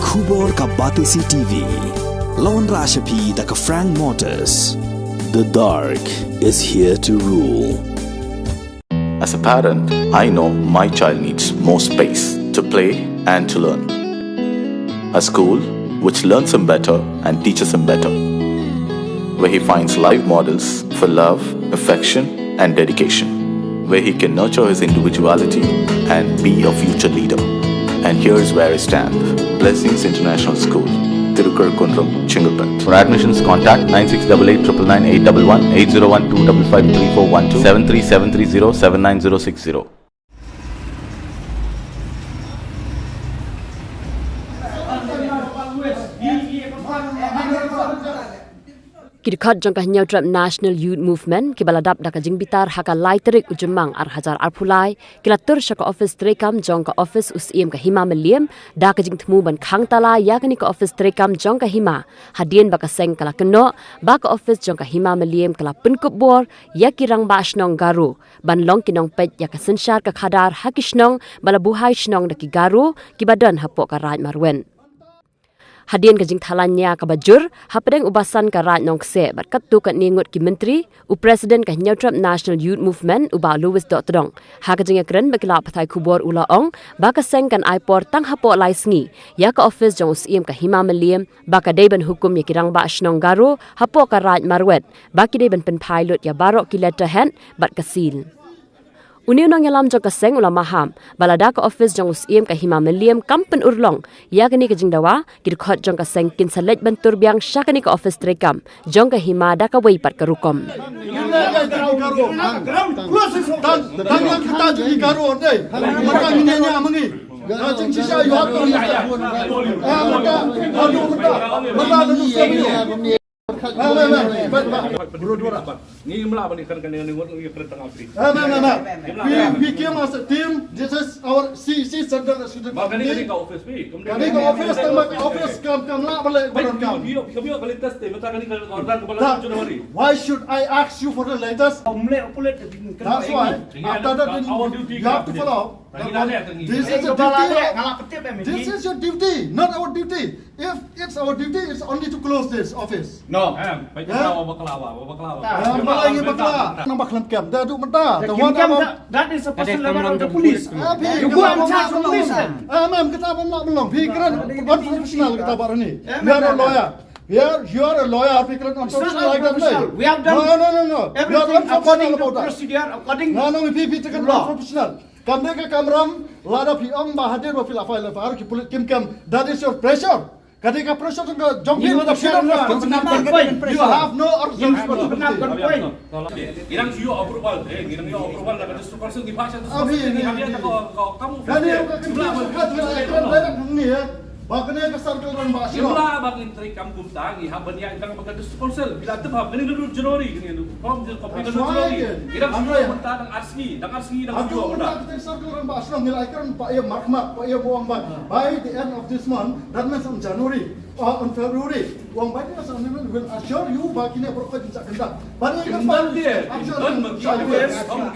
Khubor ka Batisi TV. Lawan Rashapi da ka Frank Motors. The dark is here to rule. As a parent, I know my child needs more space to play and to learn. A school which learns him better and teaches him better, where he finds live models for love, affection and dedication, where he can nurture his individuality and be a future leader. And here's where I stand. Blessings International School, Tirukurakkundram, Chengalpet. For admissions, contact 9688999811, 8012553412, 73730 Kidikhat jangka nyautrap National Youth Movement kibaladap daka jingbitar haka laiterik ujemang arhajar arpulai kilatur syaka office trekam jangka office usiem ka hima meliam daka jingtemu ban khangtala yakani ka office trekam jangka hima hadien baka seng kala keno baka office jangka hima meliam kala penkup bor yakirang ba asnong garu ban long kinong pet yaka sensyar ka khadar hakisnong bala buhai snong daki garu kibadan hapok ka raj marwen. Hadian kajing thalanya ka bajur hapedeng ubasan ka raj nong kse berkatu kat ningut ki menteri u presiden ka nyautrap National Youth Movement uba Louis Dr. Ha kajing akren bakila pathai kubor ulaong baka seng kan aipor tang hapo lai sngi ya ka office jong usiem ka hima meliam baka deben hukum ya kirang ba asnong garu hapo ka raj marwet baki deben pen pilot ya barok ki letter hand bat kasil. Union nang yalam jong kaseng ulama ham balada ka office jong usiem ka hima meliam kampen urlong ya kani ka jingdawa kidkhot jong kaseng kin selej bentur biang syakani ka office trekam jong ka hima da ka weipat ka rukom Ni mula bani kan dengan ngot ngi kereta ngapri. We came as a team. This is our C center student. Makani ka office pi. Kami ka office tamak office kam la bale baron kam. Kami ka latest te mata kani ka order ko bala January. Why should I ask you for the latest? That's why after that you have to follow. This is a duty. This is your duty, not our duty. If it's our duty, it's only to close this office. No. Baik baklawa. Malay bakla. Nampak lem kem. Dah tu mentah. That is a person level of the police. You go and charge the police. Ma'am, kita belum. Pikiran unprofessional kita baru ni. We are a lawyer. You are a lawyer. Pikiran unprofessional like that. We have done no. everything according to procedure, according to no. Pikiran unprofessional. Kami ke kameram, lada piang bahadir wafil afai lafar ki pulit kim. That is your pressure. Ketika pressure tu jongki lada piang you have no responsibility. Girang you approval, girang you approval la just person di bahasa tu. Kamu. Ni ya. Bakne kasar keluaran bahasa. Jumlah bang intri kamu tangi haban yang kang baga just konsel bila tu hab gini dulu January gini dulu. Kom kopi dulu January. Girang you mentah dang arsi dang Aduh, kasar keluaran bahasa nilaikan Pak Ia Markmat, Pak Ia buang by the end of this month, that means on January or on February. Uang baik ni asal ni will assure you bagi ni berapa jenis kendak. Bagi kendak dia.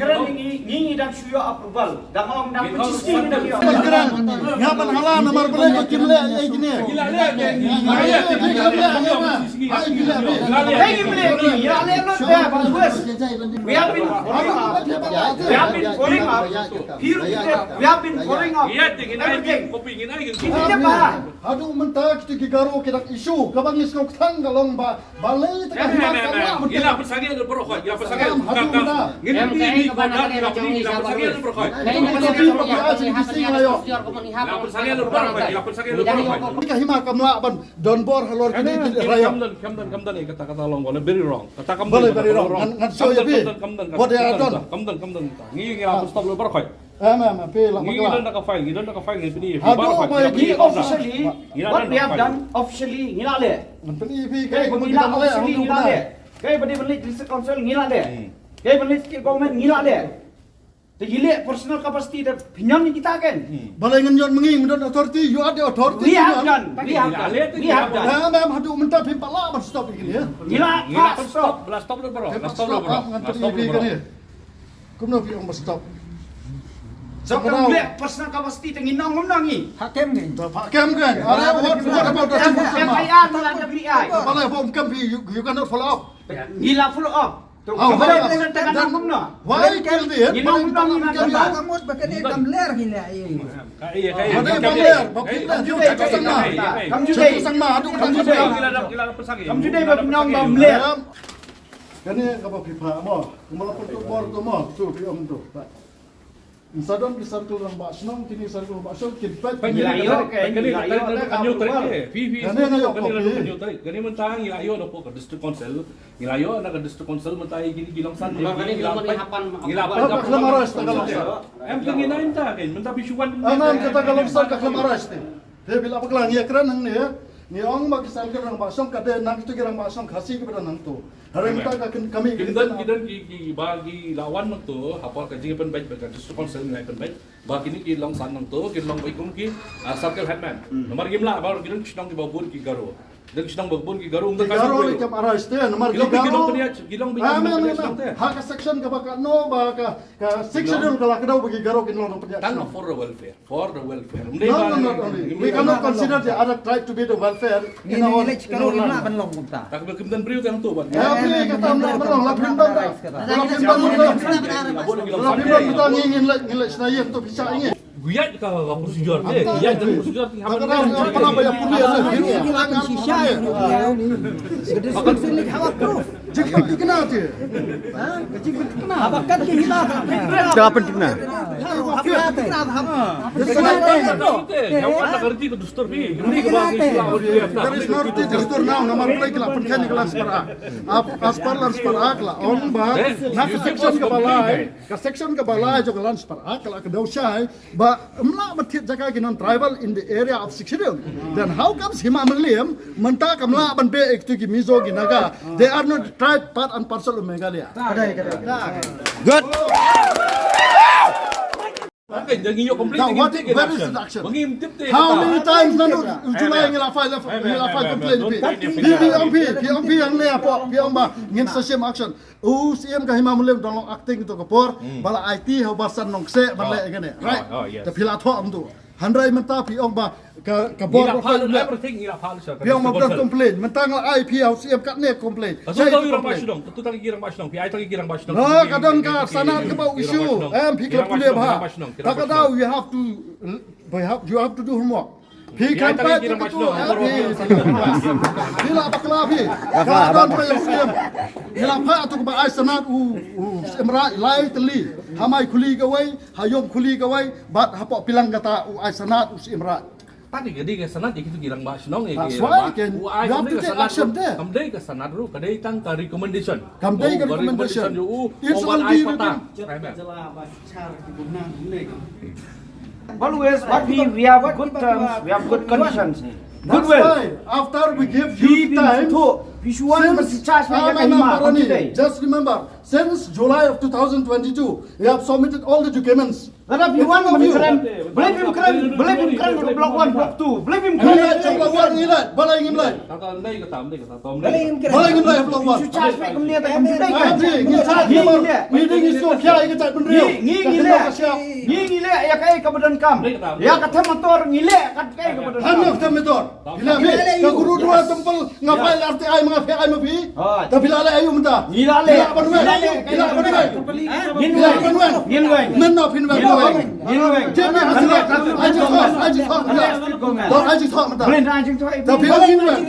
Kerana ini dah suyo approval. Dah orang dah pencisdi ni dah dia. Ngapan halah nomor boleh ke kimle ai gini. Gila We have been following up. We have been following up. Everything. Aduh, mentah kita garu kita isu. Kabang isu tang galong balai tak hilang. Gila persangnya ada berokok. Gila persangnya. Gila ni kodak gila persangnya ada berokok. Gila persangnya ada berokok. Gila persangnya ada berokok. Kahima kamla ban don bor halor kini raya. Kamdan ni kata long boleh very wrong. Kata kamdan. Boleh very wrong. Ngan show ya bi. What they are done. Kamdan. Ngi aku stop lu berokok. Pe lang Ngi gidan ka file ni pini. Officially, what we have done officially ngilale. Pini bi Kay officially ngilale. Kay beli district council ngilale. Kay beli government ngilale. Tegile personal capacity dah pinjam ni kita kan. Balai ngan mengi mendan authority, you are the authority. We have done. Ma'am, hadu mentah pimpak lah stop begini ya. Ngila stop. Stop lu bro. Stop. Ngan pini bi kan ya. Kumno pi stop. Jangan lihat personal capacity tenginang ngomnangi. Hakem kan? What about the civil servant? FIR malah ada BI. Kalau home camp you cannot follow up. Gila follow up. How Boleh present tekan ngomna. Why kill the Ngina ngomnang ngina tanda. Kamus bakal kamler gila ini. Ada bangler, bakilnya juga sama. Kamu juga sama, aduh kamu juga. Kamu juga berpinang bamler. Kani kapag pipa mo, kumalapot ko bordo mo, so piyong to. Insadon kisar ko lang basnong, tinisar ko basnong, kidpet. Ilayo, kanyo tarik eh. Gani mentang ilayo no po ka district council. Ilayo na ka district council mentai gini gilongsan. Gilapan Maras Tagalogsa. Em kanginain ta ken menta bisuan. Anam kata Tagalogsa ka Maras te. Te bila paklang ya kran nang ne. Ni ong makisal ka ng basong kade nang itu kirang basong kasi kepada nang to. Hari kita kami kidan ki bagi lawan nang to apa ka jingi pen baik ka district council ngai pen baik. Bagi ni ki longsan nang to ki long baik kum ki circle headman. Nomor gimla baru kidan kisnong ki babun ki garo. Dan kisnong babun ki garo ung Garo ikam aras te nomor gilong gilong haka section ka baka no baka ka section ka lakdaw bagi garo kinlong penyak. Tang for the welfare. No, not only. We cannot consider the other tribe to be the welfare in our Karo ina banlong kumta. Tak berkemudian beriu tang tu ban. Ya, pilih kata menang lapin banda. Lapin banda ngingin senayan tu bisa ingin. Guyat ka prosedur eh. Guyat dan prosedur ti Apa banyak punya Gila sisya ini. Akan sini hawak proof. Jika dikenal tu. Abakan ke hila. Siapa pentingnya? Yang nak kerja ke dustur ni. Ini ke bagi There is no distur now nomor play kela penkan kelas para. Aspar lans para kela on ba nak section ke balai. Ka section ke balai jo lans para kela ke dausai ba amla batit jaga ginan tribal in the area of section. Then how comes Hima Maliam menta kamla ban be ektu ki mizo ginaga. They are not tribe part and parcel of Meghalaya. Good. Okay, jangan yo complete. Now, where is the action? Mengintip te. How many times nanu July ngila file complaint PMP yang le apa PMP ngin sesame action. CM ka Hima Maliam dolong acting to kapor bala IT ho basan nongse bale ngene right. The pilatho amdu. Handrai menta PMP ka bor everything ila fal sir. PMP mabda complaint mentang IP ho CM kat ne complaint. Saya girang basdong, tu tang girang basdong, pi ai tang girang basdong. No, kadang ka sanad ka ba issue. MP ka pulih bah. Takadaw you have to do homework. He can fight the two. Hila bakla pi. Kadang pa yung CM. Hila pa ato ba ay sanad emra lai teli. Hamay kuli gaway, hayom kuli gaway, bat hapo pilang kata ay sanad emra. Tadi jadi ke sanad itu girang basdong That's why you have to take action there. Kamdai ke sanad ru, kadai tang ka recommendation. Kamdai ka recommendation. It's all ai the patang. Always, but we have good terms, we have good conditions. That's why after we give you time just remember, since July of 2022, we have submitted all the documents. But you want to believe him to block 1, block 2. Believe him Block 1 nilai, balai ngimlai. Takal dai ke tam. Balai ngimlai block 1. You charge me kumliya ta computer Meeting is no kya ikut cak penriu. ngile ya kai kabadan kam. Ya kata motor ngile kat kai kabadan kam. Hanya kita metor. Bila ni, kaguru dua tempel ngapai RTI mengapai ai mapi. Tapi lale ayu minta. Ngilale. Bila panwen. Menno pinwen. Jadi hasilnya aji thok minta. Boleh anjing tu. Tapi pinwen.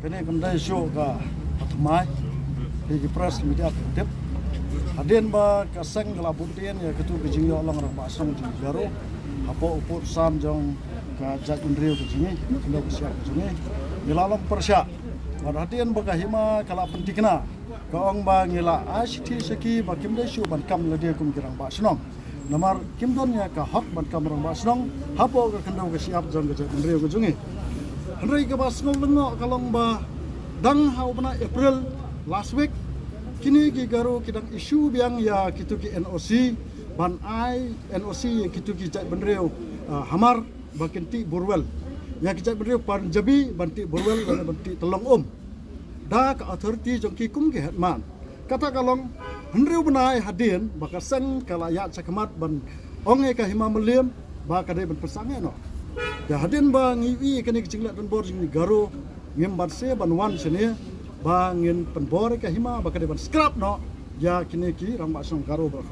Kini kembali show ke Patumai di press media aktif. Hadin ba kaseng kelabutian ya ketu kejing yo long rak basong di Garo. Apa upur sam jong ka jat indriu ke sini, kena siap ke sini. Nilalom persya. Hadin ba kahima kala pentikna. Kaong ba ngila ashti seki ba kimde show ban kam la dia kum kirang basong. Namar kimdon ya ka hot ban kam rang basong. Hapo ka kendau ke siap jong ke jat indriu ke sini. Henry ke basong lengo kalong ba dang hau bana April last week kini ki Garo kidang isu biang ya kitu ki NOC ban ai NOC kitu ki jat benreu hamar bakenti Borwell ya kejat beriu pan jabi banti borwel dan banti telong da ka authority jong ki kum ke hatman kata kalong hendriu benai hadin baka sang kala ya cakamat ban onge ka hima meliam ba ka de ban persange no ya hadin ba ngi kene kecinglat dan bor jing garo ngem ban se ban wan sene ba ngin pen bor ka hima ba ka de ban scrap no ya kini ki rang ba song garo ba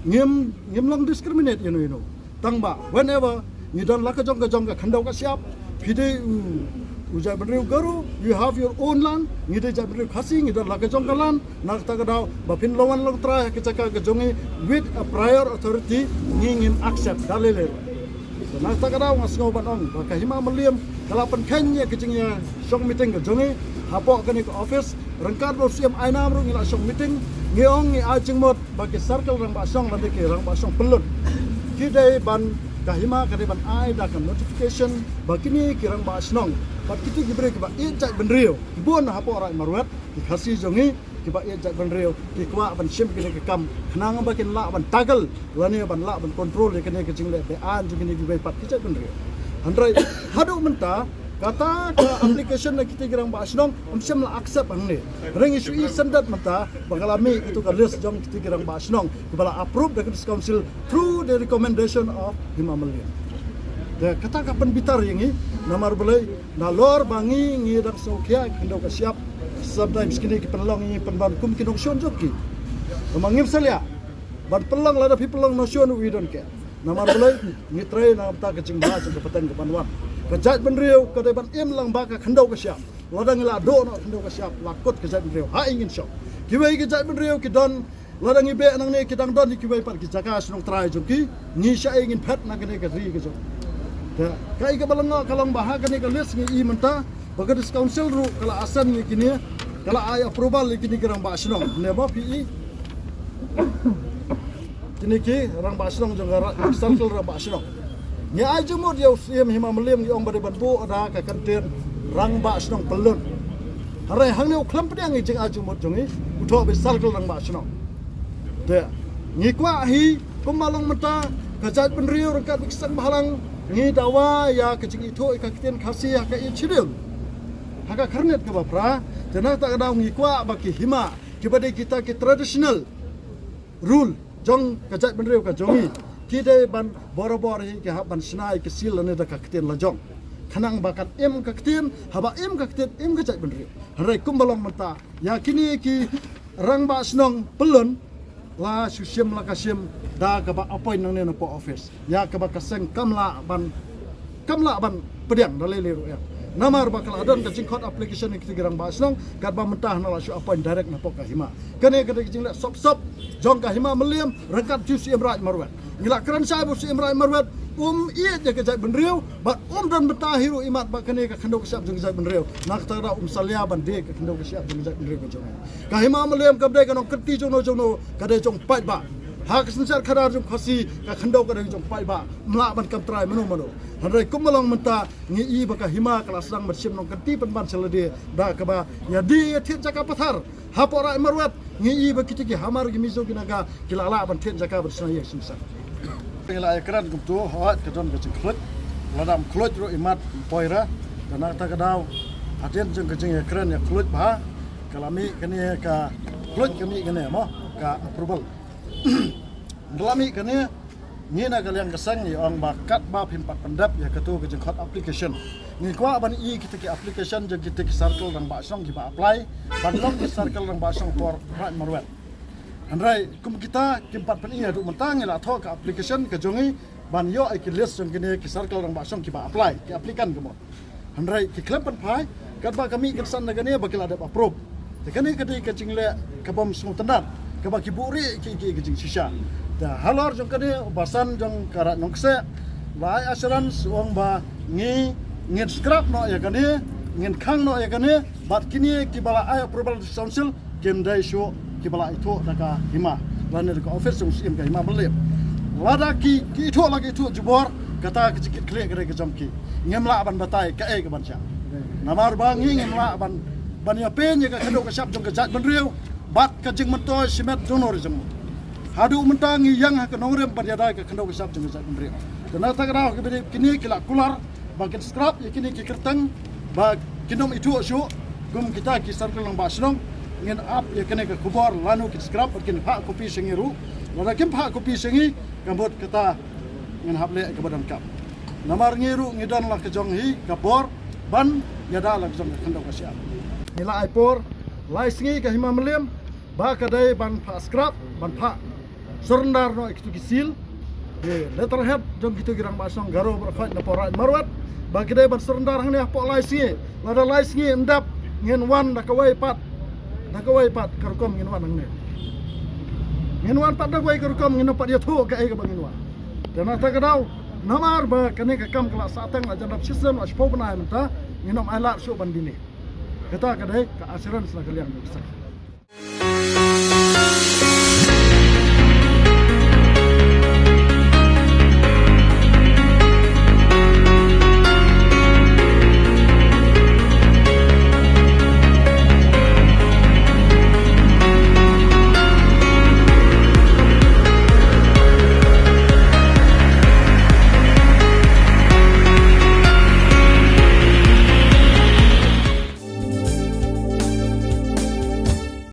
ngem lang discriminate you know tang ba whenever ni dan la ka jong ka khandau ka siap phide ujai beriu garo you have your own land ni de jai beriu khasi ni dan la ka jong ka land nak ta ka dau ba pin lawan lang tra ka chaka ka jongi with a prior authority ngin accept dalile nak ta ka dau ngasngo ban ong ba ka hima meliam kala pen khanya ke jingya song meeting ka jongi hapo ka ni ka office rangkat ro siam ainam ro ngila song meeting ngeong ngi a jingmot ba ke circle rang ba song la de ke rang ba song pelun ki dai ban kahima kariban ai da kan notification bakini kirang ba snong pat kiti gibre ki ba e jai benrio bon hapo rai marwat ki khasi jongi ki ba e jai benrio ki kwa ban sim ki kam khnang ba kin la ban tagal lani ban la ban control ki ne ki jingle be an jingi ki be pat ki jai benrio handrai hadu menta kata ke application na kita girang ba snong sim la accept ang ni ring isu i sandat menta bagalami itu ka list jong kita girang ba snong ki bala approve the council through the recommendation of Hima Meliam da kata ka pen bitar yangi namar belai na lor bangi ngi dak sokia kendo ka siap sometimes kini ki penlong ni penban kum kinong sion joki mangim salia ban pelong la da pelong no sion we don't care namar belai ni try na ta ka jingba jong petang ke panwan kejat benriu ke depan im lang baka khendau ke siap ladang ila do no khendau ke siap lakut kejat benriu ha ingin syok kiwai kejat benriu ki don ladang ibe nang ne ki dang don kiwai par ki jaka sunung trai joki ni sya ingin phat na kene ke ri ke jok da kai ke balang kalong bah kene ke list ni i menta baga dis council ru kala asan ni kini kala ai approval ni kini gerang ba sunung ne ba pi kini ki rang ba sunung jong circle ra ba sunung ni aja mod ya usiam Hima Meliam ni ong bade bantu ada ka kantin rang ba snong pelun hare hang ne khlam pedang jing aja mod jongi utho be circle rang ba snong de ni kwa hi kumalong mata kajat penriu rekat biksan bahalang ni dawa ya kecing itu ka kiten khasi ka i chidil haka karnet ka bapra jana ta daw ni kwa baki hima kibade kita ki traditional rule jong kajat penriu ka jongi kide ban boro-boro hi ke ban snai ke sil ne da ka kten la jong khanang bakat em ka kten haba em ka kten em ka jai benri hare kumbalong menta ya kini ki rang ba snong pelun la susim la kasim da ka ba appoint nang ne na po office ya ka ba kaseng kamla ban pediang dalile ru ya namar bakal adon ka jingkot application ni kitirang ba snong kat ba mentah na la su appoint direct na po ka hima kene ka jing la sop jong ka Hima Meliam rekat ju sim raj marwat ngila kran sai bu sim raj marwat iya je ka jai benriu bat dan betahiru imat ba kene ka khandau ka siap jong jai benriu nak ta da salia ban de ka khandau ka siap jong jai benriu ka jong ka Hima Meliam ka de ka nong kerti jong ka de jong pai ba hak sensar khadar jong khasi ka khandau ka de jong pai ba mla ban kam trai manu handai kumalong menta ngi i ba ka Hima kala sang mat sim nong kerti pen ban selade da ka ba ya di thit jaka pathar hapora marwat ngi i ba kitiki hamar gi mizo ginaga kilala ban thit jaka bersana ya simsa pengila ekran kumtu hawat kedon ke cengklut ladam klut ro imat poira dana ta kadau aten jeng ke jeng ekran ya klut ba kalami kene ka klut kami kene mo ka approval dalami kene ni na kalian kesang ni ong bakat ba pimpat pendap ya ketu ke jengkot application ni kwa ban i kita ki application jeng kita ki circle rang ba song ki ba apply ban long ki circle rang ba song for right marwat handrai kum kita kimpat pen iya duk mentang la tho ka application ka jongi ban yo ai ki list jong kene ki circle rang ba song ki ba apply ki applikan ke mo handrai ki klem pen pai kat ba kami kersan negane bakal ada approve te kene ka ka jingle ka bom sung tandar ka ba ki buri ki jing shisha da halor jong kene basan jong karat nong kse lai assurance wong ba ngi ngin scrap no ya kene ngin khang no ya kene bat kini ki bala ai approval council kem dai show ki bala itu daga Hima lan daga office sung sim ka Hima Meliam wada ki itu lagi itu jebor kata kecikit kle gere ke jomki ngemla ban batai ka e ka ban sya namar bangi ngemla ban ya pen ya ka kendo ka syap jong ka jat benriu bat ka jing mentoy simet donor jeng hadu mentangi yang ka nongrem ban ya dai ka kendo ka syap jong ka jat benriu dana ta grau ke kini kila kular bagian scrap yakini ki kertang ba kinom itu syu gum kita ki circle lang ba snong ngin up yakini ke kubor lanu ki scrap bagian hak kopi sengiru lada kim hak kopi sengi gambot kita ngin hable ke badan kap namar ngiru ngidan la ke jong hi kabor ban yada la ke jong khandau kasia nila aipor lai singi ke hima meliam ba kadai ban pa scrap ban pa surrender no itu kisil letterhead jom kita girang basong garo berfait na porat marwat ba kadai ban surrender hang ne po lai singi lada lai singi endap ngin wan da kawai pat karkom ngin wan hang ne ngin wan pat da kawai karkom ngin pat dia thu ka ai ka bangin wan dan ata kadau namar ba kane ka kam kala satang la jandap system la shpo bana menta nginom alat shu bandini kita kadai ka assurance la kalian bisa